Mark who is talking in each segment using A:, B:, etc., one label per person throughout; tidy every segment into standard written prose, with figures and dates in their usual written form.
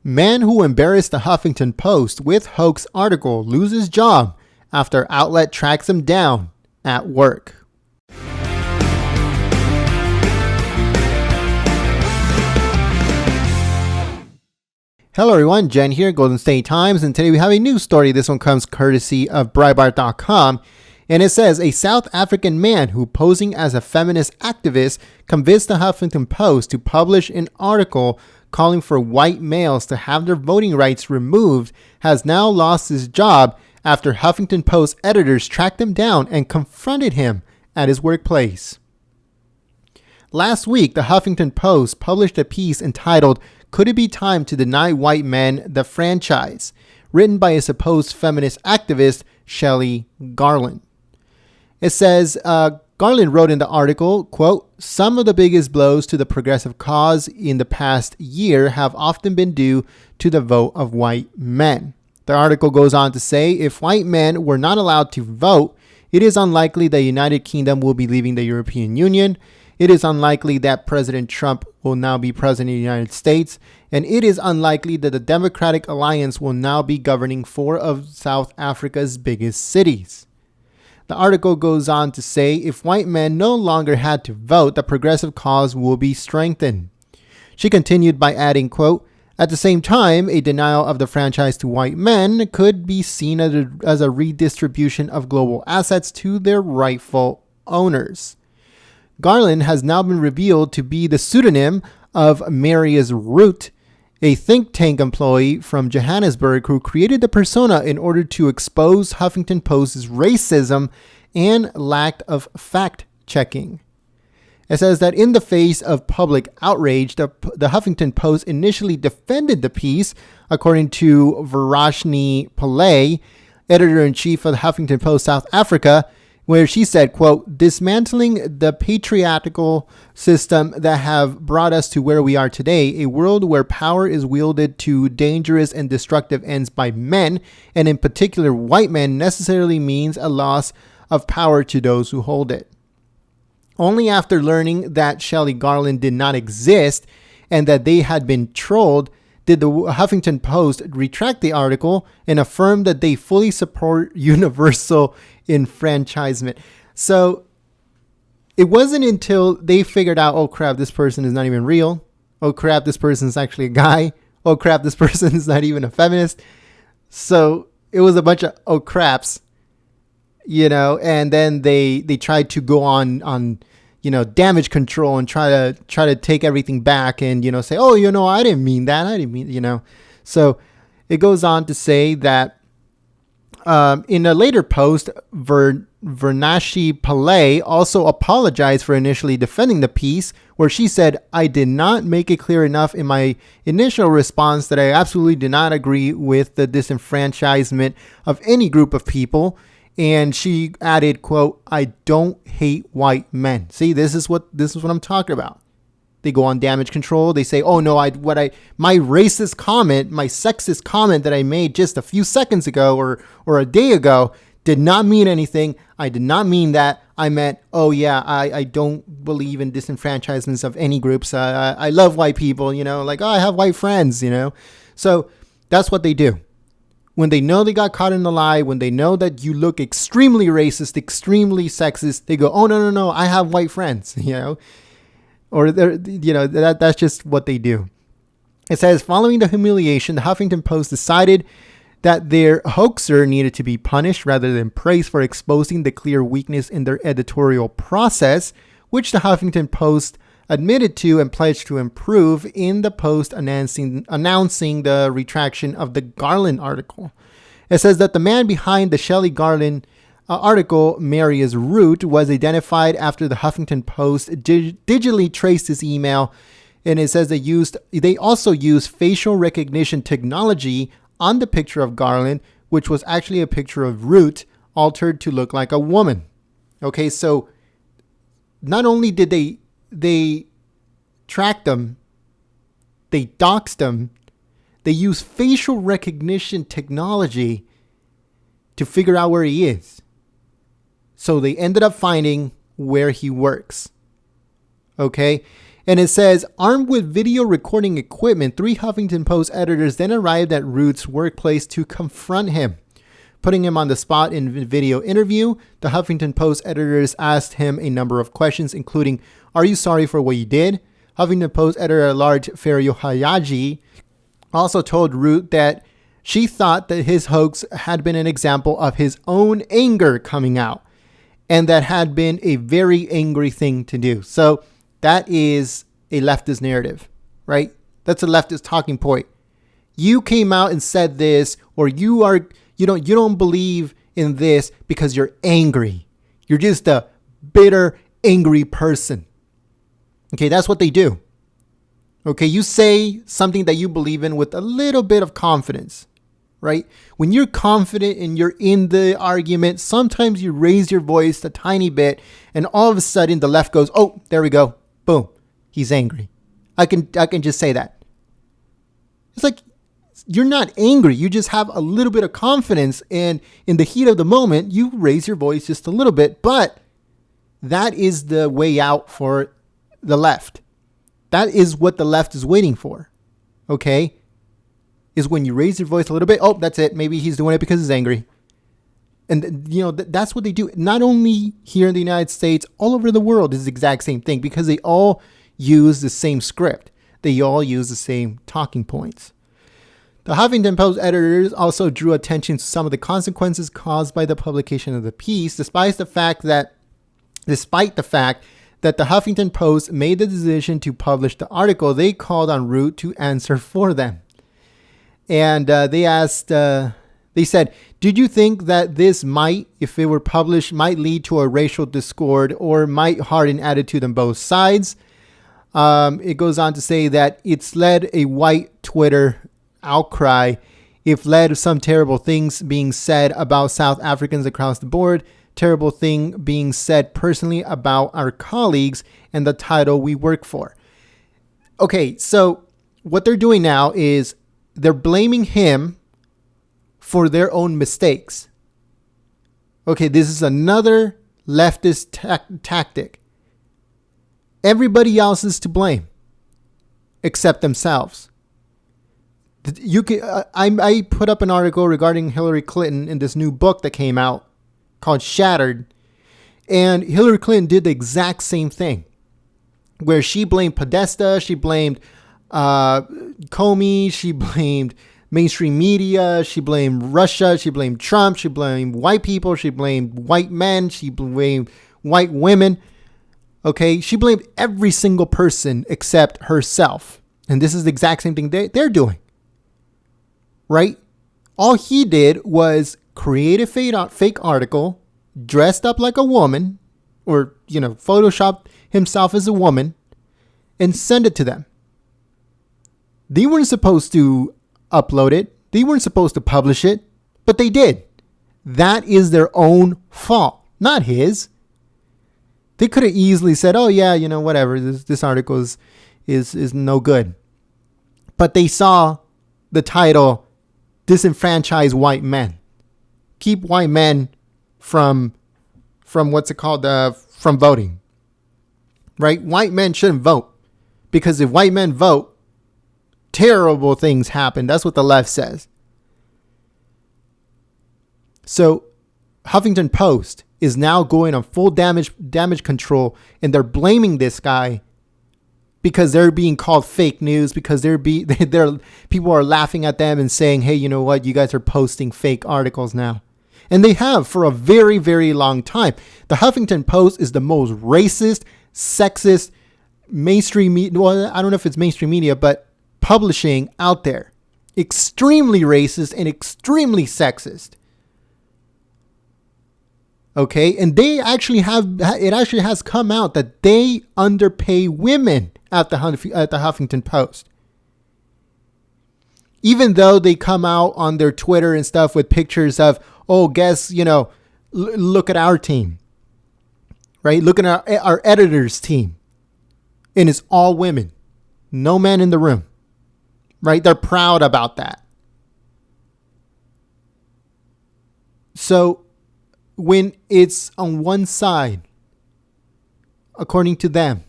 A: Man who embarrassed the Huffington Post with hoax article loses job after outlet tracks him down at work. Hello everyone, Jen here, Golden State Times, and today we have a news story. This one comes courtesy of Breitbart.com, and it says a South African man who posing as a feminist activist convinced the Huffington Post to publish an article calling for white males to have their voting rights removed has now lost his job after Huffington Post editors tracked him down and confronted him at his workplace. Last week, the Huffington Post published a piece entitled "Could It Be Time to Deny White Men the Franchise?" written by a supposed feminist activist, Shelley Garland. It says, Garland wrote in the article, quote, "Some of the biggest blows to the progressive cause in the past year have often been due to the vote of white men." The article goes on to say, if white men were not allowed to vote, it is unlikely the United Kingdom will be leaving the European Union. It is unlikely that President Trump will now be president of the United States. And it is unlikely that the Democratic Alliance will now be governing 4 of South Africa's biggest cities. The article goes on to say if white men no longer had to vote, the progressive cause will be strengthened. She continued by adding, quote, "At the same time, a denial of the franchise to white men could be seen as a redistribution of global assets to their rightful owners." Garland has now been revealed to be the pseudonym of Marius Root, a think tank employee from Johannesburg who created the persona in order to expose Huffington Post's racism and lack of fact-checking. It says that in the face of public outrage, the Huffington Post initially defended the piece, according to Varashni Pillay, editor-in-chief of the Huffington Post South Africa, where she said, quote, "Dismantling the patriarchal system that have brought us to where we are today, a world where power is wielded to dangerous and destructive ends by men, and in particular white men, necessarily means a loss of power to those who hold it." Only after learning that Shelley Garland did not exist and that they had been trolled did the Huffington Post retract the article and affirm that they fully support universal enfranchisement. So it wasn't until they figured out, oh crap, this person is not even real. Oh crap, this person is actually a guy. Oh crap, this person is not even a feminist. So it was a bunch of oh craps, and then they tried to go on damage control and try to take everything back and, say, oh, I didn't mean that. I didn't mean. So it goes on to say that in a later post, Varashni Pillay also apologized for initially defending the piece, where she said, "I did not make it clear enough in my initial response that I absolutely did not agree with the disenfranchisement of any group of people." And she added, quote, "I don't hate white men." See, this is what I'm talking about. They go on damage control. They say, "Oh no, my racist comment, my sexist comment that I made just a few seconds ago or a day ago did not mean anything. I did not mean that. I meant, oh yeah, I don't believe in disenfranchisements of any groups. I love white people, like, oh, I have white friends, So that's what they do. When they know they got caught in the lie, when they know that you look extremely racist, extremely sexist, they go, "Oh no, I have white friends," or that's just what they do. It says, following the humiliation, the Huffington Post decided that their hoaxer needed to be punished rather than praised for exposing the clear weakness in their editorial process, which the Huffington Post admitted to and pledged to improve in the post announcing the retraction of the Garland article. It says that the man behind the Shelley Garland article, Marius Root, was identified after the Huffington Post digitally traced his email, and it says they also used facial recognition technology on the picture of Garland, which was actually a picture of Root altered to look like a woman. Okay, so not only did they tracked them, they doxed them, they used facial recognition technology to figure out where he is. So they ended up finding where he works. Okay. And it says, armed with video recording equipment, 3 Huffington Post editors then arrived at Root's workplace to confront him. Putting him on the spot in a video interview, the Huffington Post editors asked him a number of questions, including, are you sorry for what you did? Huffington Post editor-at-large Ferio Hayaji also told Root that she thought that his hoax had been an example of his own anger coming out, and that had been a very angry thing to do. So that is a leftist narrative, right? That's a leftist talking point. You came out and said this, or you don't believe in this because you're angry. You're just a bitter, angry person. Okay, that's what they do. Okay, you say something that you believe in with a little bit of confidence, right? When you're confident and you're in the argument, sometimes you raise your voice a tiny bit and all of a sudden the left goes, oh, there we go. Boom. He's angry. I can just say that. It's like, you're not angry. You just have a little bit of confidence. And in the heat of the moment, you raise your voice just a little bit. But that is the way out for the left. That is what the left is waiting for. Okay? Is when you raise your voice a little bit. Oh, that's it. Maybe he's doing it because he's angry. And, that's what they do. Not only here in the United States, all over the world is the exact same thing because they all use the same script. They all use the same talking points. The Huffington Post editors also drew attention to some of the consequences caused by the publication of the piece, despite the fact that the Huffington Post made the decision to publish the article. They called on Root to answer for them. And they said, did you think that this might, if it were published, might lead to a racial discord or might harden attitude on both sides? It goes on to say that it's led a white Twitter outcry. If led to some terrible things being said about South Africans across the board, terrible thing being said personally about our colleagues and the title we work for. Okay, so what they're doing now is they're blaming him for their own mistakes. Okay, this is another leftist tactic. Everybody else is to blame except themselves. I put up an article regarding Hillary Clinton in this new book that came out called Shattered. And Hillary Clinton did the exact same thing where she blamed Podesta, she blamed Comey, she blamed mainstream media, she blamed Russia, she blamed Trump, she blamed white people, she blamed white men, she blamed white women. Okay, she blamed every single person except herself. And this is the exact same thing they're doing. Right? All he did was create a fake article, dressed up like a woman, or, photoshopped himself as a woman, and send it to them. They weren't supposed to upload it. They weren't supposed to publish it, but they did. That is their own fault, not his. They could have easily said, oh yeah, whatever, this article is no good. But they saw the title, Disenfranchise White Men. Keep white men from what's it called? From voting. Right? White men shouldn't vote. Because if white men vote, terrible things happen. That's what the left says. So Huffington Post is now going on full damage control, and they're blaming this guy because they're being called fake news, because people are laughing at them and saying, hey, you know what? You guys are posting fake articles now. And they have for a very, very long time. The Huffington Post is the most racist, sexist, mainstream media. Well, I don't know if it's mainstream media, but publishing out there. Extremely racist and extremely sexist. Okay, and it actually has come out that they underpay women at the Huffington Post. Even though they come out on their Twitter and stuff with pictures of, look at our team, right? Look at our editor's team. And it's all women. No men in the room, right? They're proud about that. So when it's on one side, according to them,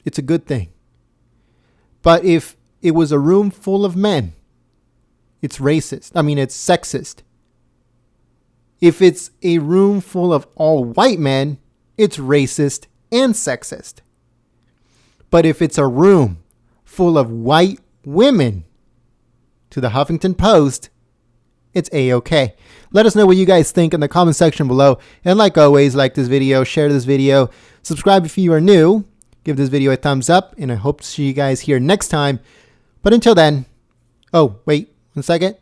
A: it's a good thing. But if it was a room full of men, it's racist. I mean, it's sexist. If it's a room full of all white men, it's racist and sexist. But if it's a room full of white women, to the Huffington Post, it's A-okay. Let us know what you guys think in the comment section below. And like always, like this video, share this video, subscribe if you are new, give this video a thumbs up, and I hope to see you guys here next time. But until then, oh, wait 1 second.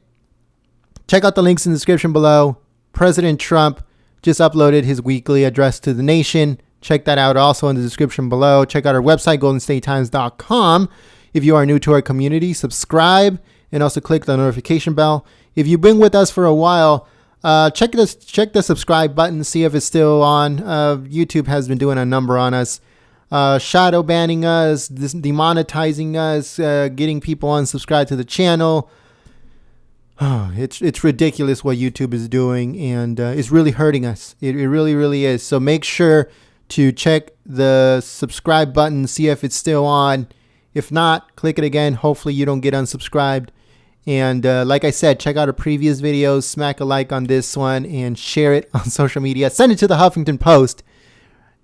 A: Check out the links in the description below. President Trump just uploaded his weekly address to the nation. Check that out also in the description below. Check out our website, goldenstatetimes.com. If you are new to our community, subscribe and also click the notification bell. If you've been with us for a while, check the subscribe button, see if it's still on. YouTube has been doing a number on us. Shadow banning us, demonetizing us, getting people unsubscribed to the channel. It's ridiculous what YouTube is doing, and it's really hurting us. It really, really is. So make sure to check the subscribe button, see if it's still on. If not, click it again. Hopefully you don't get unsubscribed. And like I said, check out our previous videos, smack a like on this one, and share it on social media. Send it to the Huffington Post,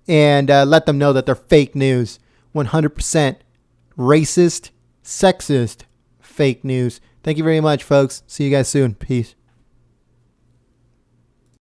A: and let them know that they're fake news. 100% racist, sexist, fake news. Thank you very much, folks. See you guys soon. Peace.